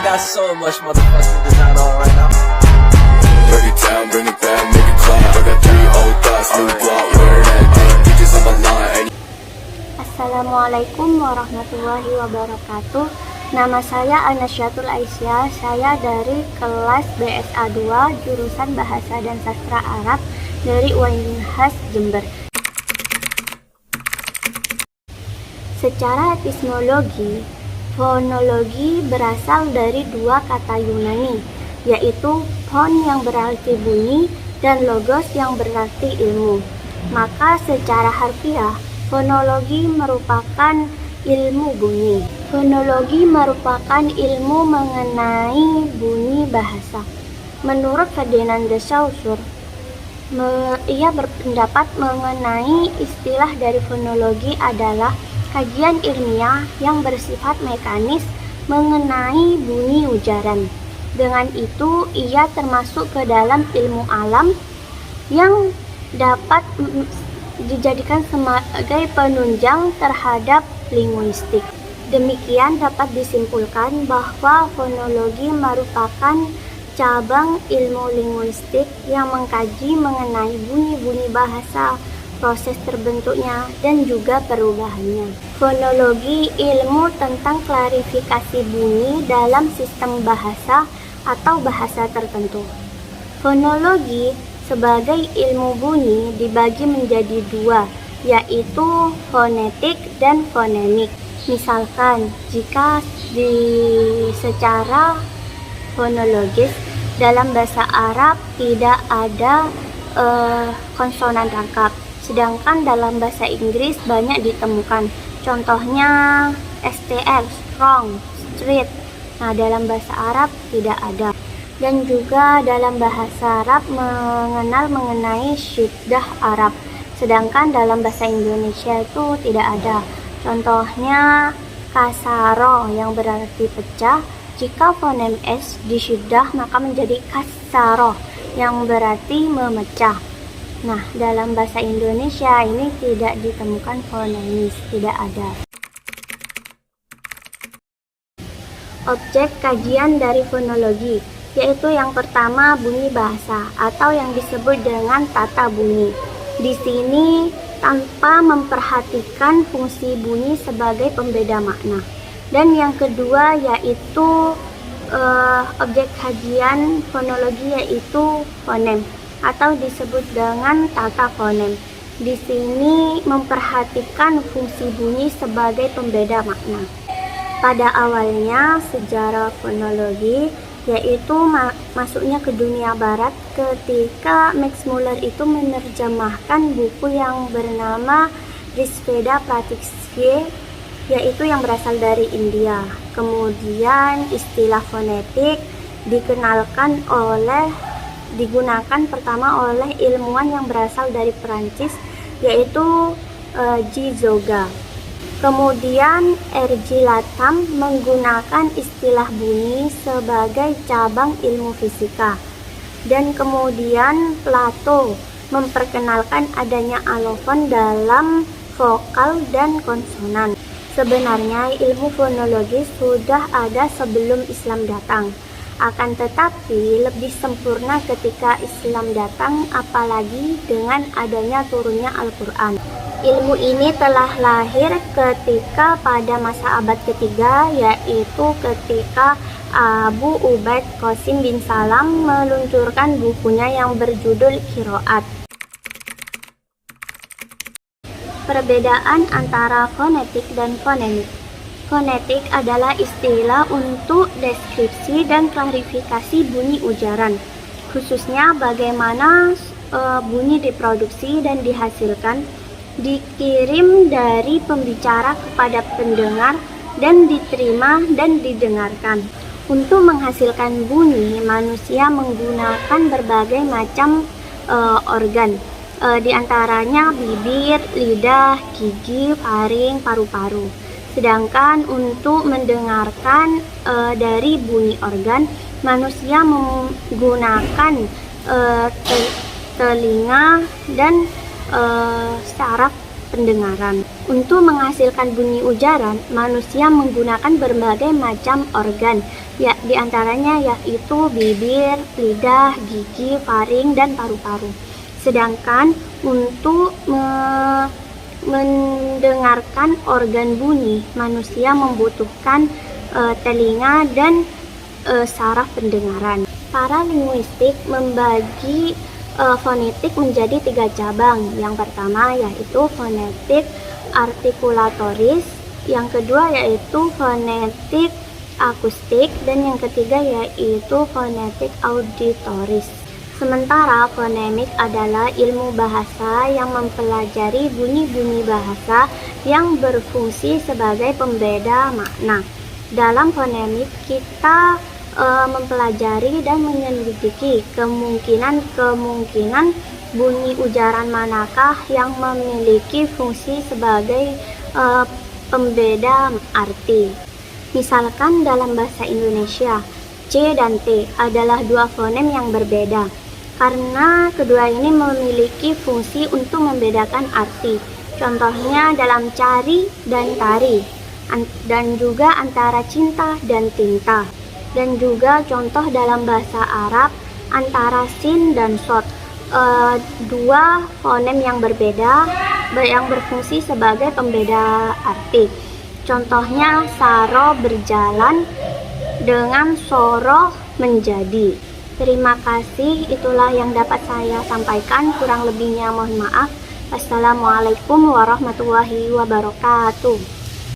got so much motherfucking design on right now. Break it down, bring it back, make it clap. I got 3 old thoughts, new block, where that damn bitches on my line. Assalamualaikum warahmatullahi wabarakatuh. Nama saya Anasyatul Aisyah. Saya dari kelas BSA 2 jurusan Bahasa dan Sastra Arab dari Unhas Jember. Secara etimologi, fonologi berasal dari dua kata Yunani, yaitu phon yang berarti bunyi dan logos yang berarti ilmu. Maka secara harfiah, fonologi merupakan ilmu bunyi. Fonologi merupakan ilmu mengenai bunyi bahasa. Menurut Ferdinand de Saussure, ia berpendapat mengenai istilah dari fonologi adalah kajian ilmiah yang bersifat mekanis mengenai bunyi ujaran. Dengan itu, ia termasuk ke dalam ilmu alam yang dapat dijadikan sebagai penunjang terhadap linguistik. Demikian dapat disimpulkan bahwa fonologi merupakan cabang ilmu linguistik yang mengkaji mengenai bunyi-bunyi bahasa, proses terbentuknya, dan juga perubahannya. Fonologi ilmu tentang klarifikasi bunyi dalam sistem bahasa atau bahasa tertentu. Fonologi sebagai ilmu bunyi dibagi menjadi dua, yaitu fonetik dan fonemik. Misalkan, jika secara fonologis dalam bahasa Arab tidak ada konsonan rangkap, sedangkan dalam bahasa Inggris banyak ditemukan. Contohnya STR, strong, street. Nah, dalam bahasa Arab tidak ada. Dan juga dalam bahasa Arab mengenai syiddah Arab, sedangkan dalam bahasa Indonesia itu tidak ada. Contohnya kasaro yang berarti pecah. Jika fonem S disyiddah maka menjadi kasaro yang berarti memecah. Nah, dalam bahasa Indonesia ini tidak ditemukan fonemis, tidak ada. Objek kajian dari fonologi, yaitu yang pertama bunyi bahasa atau yang disebut dengan tata bunyi. Di sini tanpa memperhatikan fungsi bunyi sebagai pembeda makna. Dan yang kedua yaitu objek kajian fonologi yaitu fonem atau disebut dengan tata fonem. Di sini memperhatikan fungsi bunyi sebagai pembeda makna. Pada awalnya sejarah fonologi yaitu masuknya ke dunia barat ketika Max Muller itu menerjemahkan buku yang bernama Rizveda Pratishthe, yaitu yang berasal dari India. Kemudian istilah fonetik digunakan pertama oleh ilmuwan yang berasal dari Perancis, yaitu G. Zoga. Kemudian R.J. Latham menggunakan istilah bunyi sebagai cabang ilmu fisika. Dan kemudian Plato memperkenalkan adanya alofon dalam vokal dan konsonan. Sebenarnya ilmu fonologi sudah ada sebelum Islam datang. Akan tetapi lebih sempurna ketika Islam datang, apalagi dengan adanya turunnya Al-Quran. Ilmu ini telah lahir ketika pada masa abad ketiga, yaitu ketika Abu Ubaid Qasim bin Salam meluncurkan bukunya yang berjudul Qiraat. Perbedaan antara fonetik dan fonemik. Fonetik adalah istilah untuk deskripsi dan klarifikasi bunyi ujaran, khususnya bagaimana bunyi diproduksi dan dihasilkan, dikirim dari pembicara kepada pendengar, dan diterima dan didengarkan. Untuk menghasilkan bunyi, manusia menggunakan berbagai macam organ, di antaranya bibir, lidah, gigi, faring, paru-paru. Sedangkan untuk mendengarkan dari bunyi organ, manusia menggunakan telinga dan saraf pendengaran. Untuk menghasilkan bunyi ujaran, manusia menggunakan berbagai macam organ, ya diantaranya yaitu bibir, lidah, gigi, faring, dan paru-paru. Sedangkan untuk mendengarkan organ bunyi, manusia membutuhkan telinga dan saraf pendengaran. Para linguistik membagi fonetik menjadi 3 cabang. Yang pertama yaitu fonetik artikulatoris, yang kedua yaitu fonetik akustik, dan yang ketiga yaitu fonetik auditoris. Sementara fonemik adalah ilmu bahasa yang mempelajari bunyi-bunyi bahasa yang berfungsi sebagai pembeda makna. Dalam fonemik kita mempelajari dan menyelidiki kemungkinan bunyi ujaran manakah yang memiliki fungsi sebagai pembeda arti. Misalkan dalam bahasa Indonesia, C dan T adalah 2 fonem yang berbeda, karena kedua ini memiliki fungsi untuk membedakan arti. Contohnya dalam cari dan tari, dan juga antara cinta dan tinta. Dan juga contoh dalam bahasa Arab antara sin dan sod, 2 fonem yang berbeda yang berfungsi sebagai pembeda arti. Contohnya saro berjalan dengan soro menjadi. Terima kasih, itulah yang dapat saya sampaikan, kurang lebihnya mohon maaf. Assalamualaikum warahmatullahi wabarakatuh.